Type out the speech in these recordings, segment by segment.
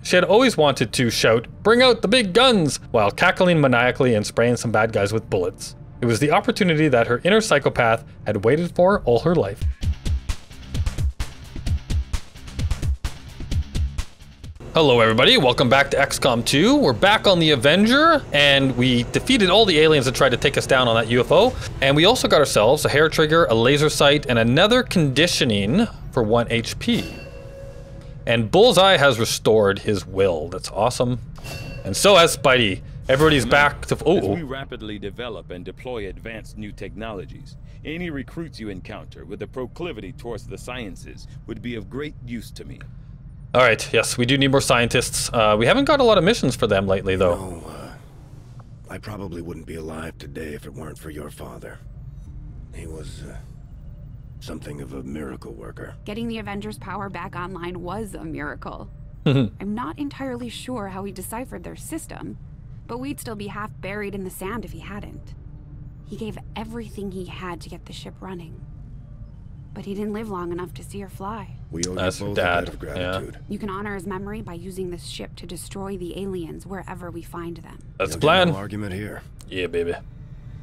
She had always wanted to shout, "Bring out the big guns!" while cackling maniacally and spraying some bad guys with bullets. It was the opportunity that her inner psychopath had waited for all her life. Hello everybody, welcome back to XCOM 2. We're back on the Avenger, and we defeated all the aliens that tried to take us down on that UFO. And we also got ourselves a hair trigger, a laser sight, and another conditioning for 1 HP. And Bullseye has restored his will. That's awesome. And so has Spidey. Everybody's back to... As we rapidly develop and deploy advanced new technologies, any recruits you encounter with a proclivity towards the sciences would be of great use to me. Alright, yes, we do need more scientists. We haven't got a lot of missions for them lately, though. No, I probably wouldn't be alive today if it weren't for your father. He was, something of a miracle worker. Getting the Avengers' power back online was a miracle. I'm not entirely sure how he deciphered their system, but we'd still be half buried in the sand if he hadn't. He gave everything he had to get the ship running. But he didn't live long enough to see her fly. We owe you both a debt of gratitude. Yeah. You can honor his memory by using this ship to destroy the aliens wherever we find them. That's the plan. No argument here. Yeah, baby.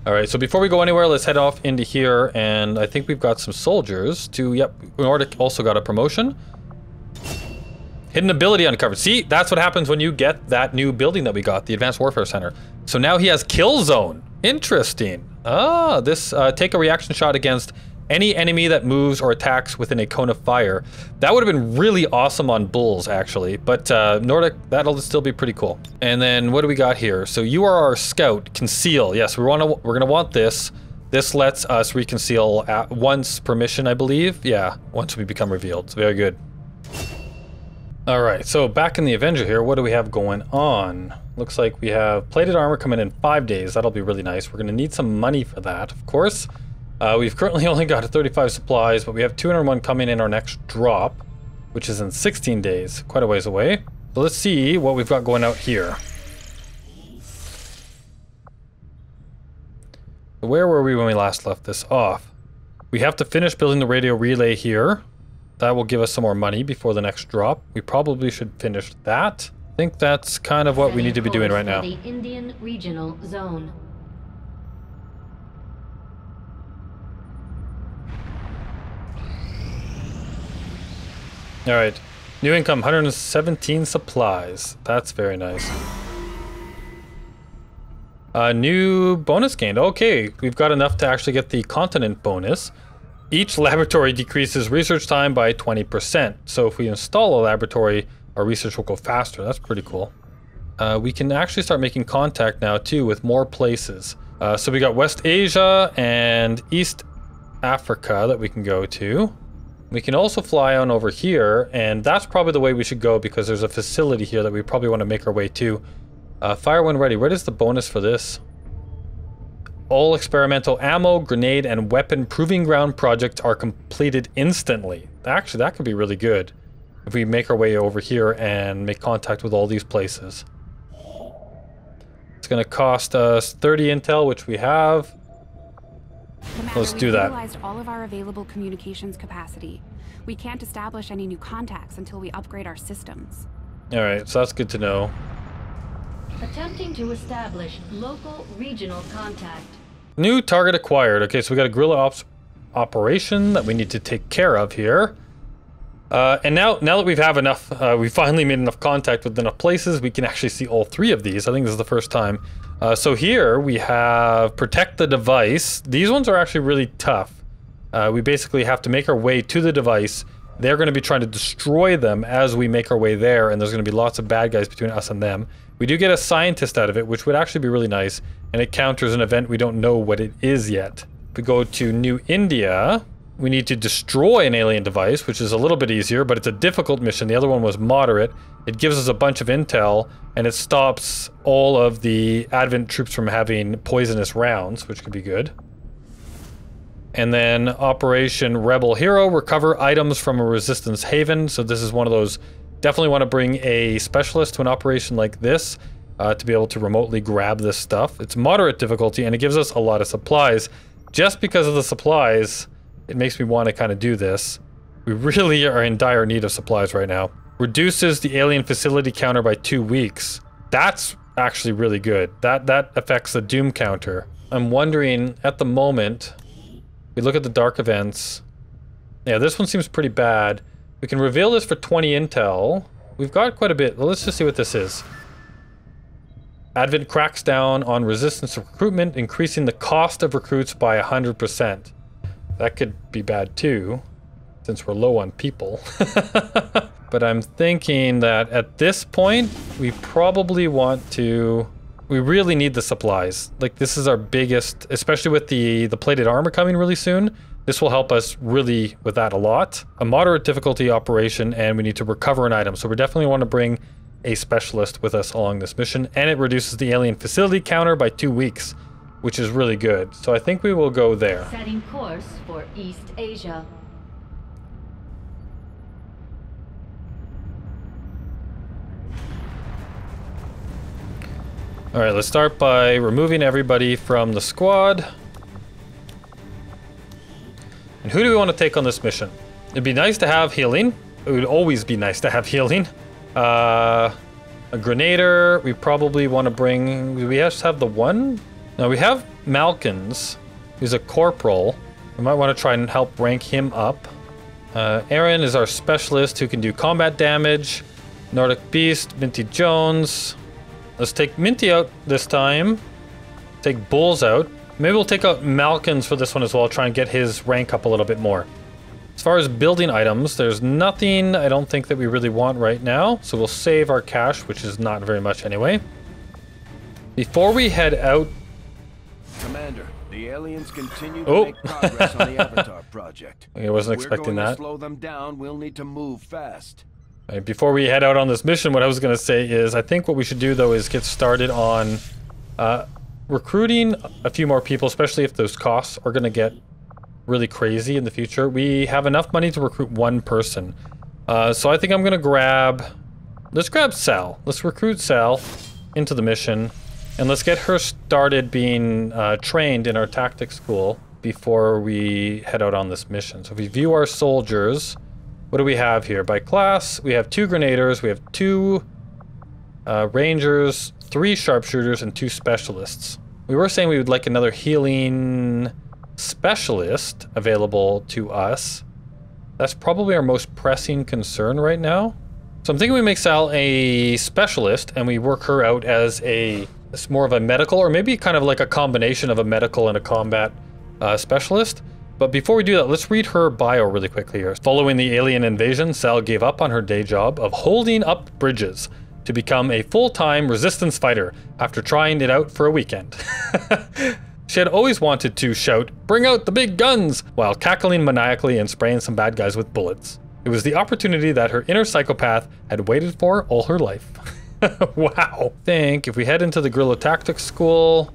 All right, so before we go anywhere, let's head off into here, and I think we've got some soldiers to, yep, Nordic also got a promotion. Hidden ability uncovered. See, that's what happens when you get that new building that we got, the Advanced Warfare Center. So now he has Kill Zone. Interesting. Ah, this, take a reaction shot against any enemy that moves or attacks within a cone of fire. That would have been really awesome on Bulls, actually. But Nordic, that'll still be pretty cool. And then what do we got here? So you are our scout. Conceal. Yes, we're gonna want this. This lets us reconceal at once per mission, I believe. Yeah, once we become revealed. It's very good. All right, so back in the Avenger here, what do we have going on? Looks like we have plated armor coming in 5 days. That'll be really nice. We're gonna need some money for that, of course. We've currently only got 35 supplies, but we have 201 coming in our next drop, which is in 16 days, quite a ways away. So let's see what we've got going out here. Where were we when we last left this off? We have to finish building the radio relay here. That will give us some more money before the next drop. We probably should finish that. I think that's kind of what we need to be doing right now. The Indian Regional Zone. All right, new income, 117 supplies. That's very nice. New bonus gained. Okay, we've got enough to actually get the continent bonus. Each laboratory decreases research time by 20%. So if we install a laboratory, our research will go faster. That's pretty cool. We can actually start making contact now too with more places. So we got West Asia and East Africa that we can go to. We can also fly on over here, and that's probably the way we should go because there's a facility here that we probably want to make our way to. Fire when ready. What is the bonus for this? All experimental ammo, grenade, and weapon proving ground projects are completed instantly. Actually, that could be really good if we make our way over here and make contact with all these places. It's going to cost us 30 intel, which we have. Let's do that. We've utilized all of our available communications capacity. We can't establish any new contacts until we upgrade our systems. All right, so that's good to know. Attempting to establish local regional contact. New target acquired. Okay, so we got a guerrilla ops operation that we need to take care of here. And now that we have enough, we finally made enough contact with enough places, we can actually see all 3 of these. I think this is the first time. So here we have protect the device. These ones are actually really tough. We basically have to make our way to the device. They're going to be trying to destroy them as we make our way there, and there's going to be lots of bad guys between us and them. We do get a scientist out of it, which would actually be really nice, and it counters an event we don't know what it is yet. If we go to New India, we need to destroy an alien device, which is a little bit easier, but it's a difficult mission. The other one was moderate. It gives us a bunch of intel, and it stops all of the Advent troops from having poisonous rounds, which could be good. And then Operation Rebel Hero, recover items from a resistance haven. So this is one of those, definitely want to bring a specialist to an operation like this to be able to remotely grab this stuff. It's moderate difficulty, and it gives us a lot of supplies. Just because of the supplies, it makes me want to kind of do this. We really are in dire need of supplies right now. Reduces the alien facility counter by 2 weeks. That's actually really good. That affects the doom counter. I'm wondering, at the moment, we look at the dark events. Yeah, this one seems pretty bad. We can reveal this for 20 intel. We've got quite a bit. Well, let's just see what this is. Advent cracks down on resistance of recruitment, increasing the cost of recruits by 100%. That could be bad too, since we're low on people. But I'm thinking that at this point, we probably want to... We really need the supplies. Like, this is our biggest, especially with the plated armor coming really soon. This will help us really with that a lot. A moderate difficulty operation, and we need to recover an item. So we definitely want to bring a specialist with us along this mission. And it reduces the alien facility counter by 2 weeks, which is really good. So I think we will go there. Setting course for East Asia. All right, let's start by removing everybody from the squad. And who do we want to take on this mission? It'd be nice to have healing. It would always be nice to have healing. A Grenader. We probably want to bring... Do we just have the one? No, we have Malkins, who's a corporal. We might want to try and help rank him up. Aaron is our specialist who can do combat damage. Nordic Beast, Minty Jones. Let's take Minty out this time. Take Bulls out. Maybe we'll take out Malkins for this one as well. Try and get his rank up a little bit more. As far as building items, there's nothing I don't think that we really want right now. So we'll save our cash, which is not very much anyway. Before we head out... Commander, the aliens continue to make progress on the Avatar project. I wasn't expecting that. To slow them down, we'll need to move fast. Right, before we head out on this mission, what I was going to say is I think what we should do, though, is get started on recruiting a few more people, especially if those costs are going to get really crazy in the future. We have enough money to recruit one person. So I think I'm going to grab... Let's grab Sal. Let's recruit Sal into the mission. And let's get her started being trained in our tactics school before we head out on this mission. So if we view our soldiers... What do we have here? By class, we have 2 Grenaders, we have 2 Rangers, 3 Sharpshooters, and 2 Specialists. We were saying we would like another healing specialist available to us. That's probably our most pressing concern right now. So I'm thinking we make Sal a specialist and we work her out as more of a medical, or maybe kind of like a combination of a medical and a combat specialist. But before we do that, let's read her bio really quickly here. Following the alien invasion, Sal gave up on her day job of holding up bridges to become a full-time resistance fighter after trying it out for a weekend. She had always wanted to shout, "Bring out the big guns!" while cackling maniacally and spraying some bad guys with bullets. It was the opportunity that her inner psychopath had waited for all her life. Wow. I think if we head into the guerrilla tactics school,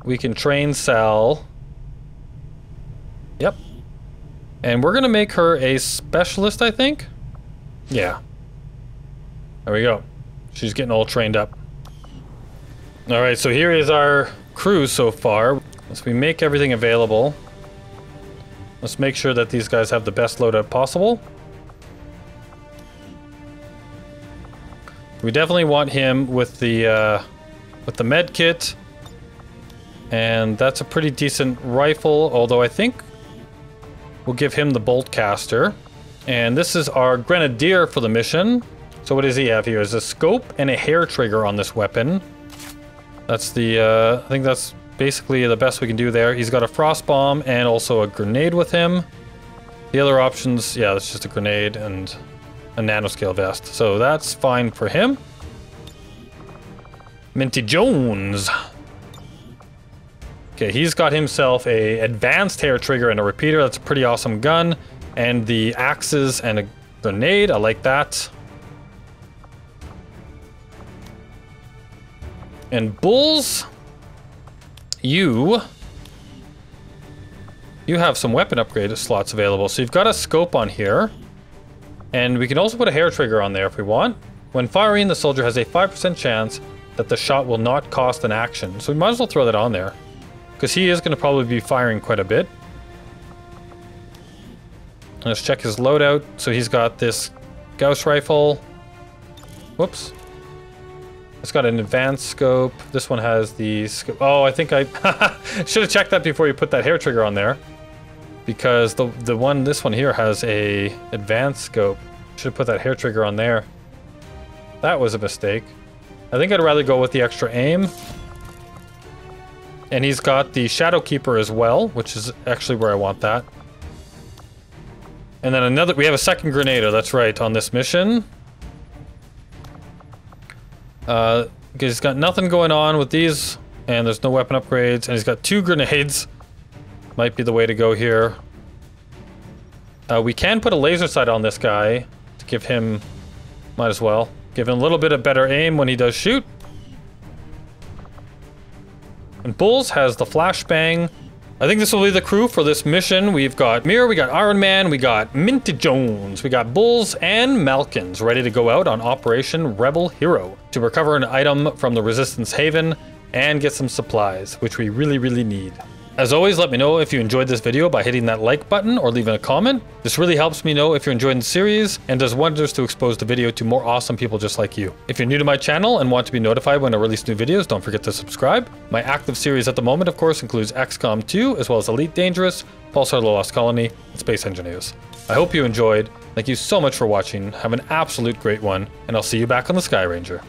we can train Sal. Yep. And we're gonna make her a specialist, I think? Yeah. There we go. She's getting all trained up. Alright, so here is our crew so far. As we make everything available, let's make sure that these guys have the best loadout possible. We definitely want him with the med kit. And that's a pretty decent rifle, although I think we'll give him the bolt caster. And this is our grenadier for the mission. So what does he have here? Is a scope and a hair trigger on this weapon. That's the, I think that's basically the best we can do there. He's got a frost bomb and also a grenade with him. The other options, yeah, that's just a grenade and a nanoscale vest. So that's fine for him. Minty Jones. Okay, he's got himself a advanced hair trigger and a repeater. That's a pretty awesome gun. And the axes and a grenade. I like that. And Bulls, you have some weapon upgrade slots available. So you've got a scope on here. And we can also put a hair trigger on there if we want. When firing, the soldier has a 5% chance that the shot will not cost an action. So we might as well throw that on there, because he is going to probably be firing quite a bit. Let's check his loadout. So he's got this Gauss rifle. Whoops. It's got an advanced scope. This one has the scope. Oh, I think I should have checked that before you put that hair trigger on there. Because this one here has a advanced scope. Should have put that hair trigger on there. That was a mistake. I think I'd rather go with the extra aim. And he's got the Shadow Keeper as well, which is actually where I want that. And then we have a second Grenader, that's right, on this mission. Because he's got nothing going on with these, and there's no weapon upgrades, and he's got 2 grenades. Might be the way to go here. We can put a laser sight on this guy to give him, might as well, give him a little bit of better aim when he does shoot. And Bulls has the flashbang. I think this will be the crew for this mission. We've got Mirror, we got Iron Man, we got Minty Jones, we got Bulls and Malkins ready to go out on Operation Rebel Hero to recover an item from the Resistance Haven and get some supplies, which we really, really need. As always, let me know if you enjoyed this video by hitting that like button or leaving a comment. This really helps me know if you're enjoying the series and does wonders to expose the video to more awesome people just like you. If you're new to my channel and want to be notified when I release new videos, don't forget to subscribe. My active series at the moment, of course, includes XCOM 2, as well as Elite Dangerous, Pulsar The Lost Colony, and Space Engineers. I hope you enjoyed. Thank you so much for watching. Have an absolute great one, and I'll see you back on the Sky Ranger.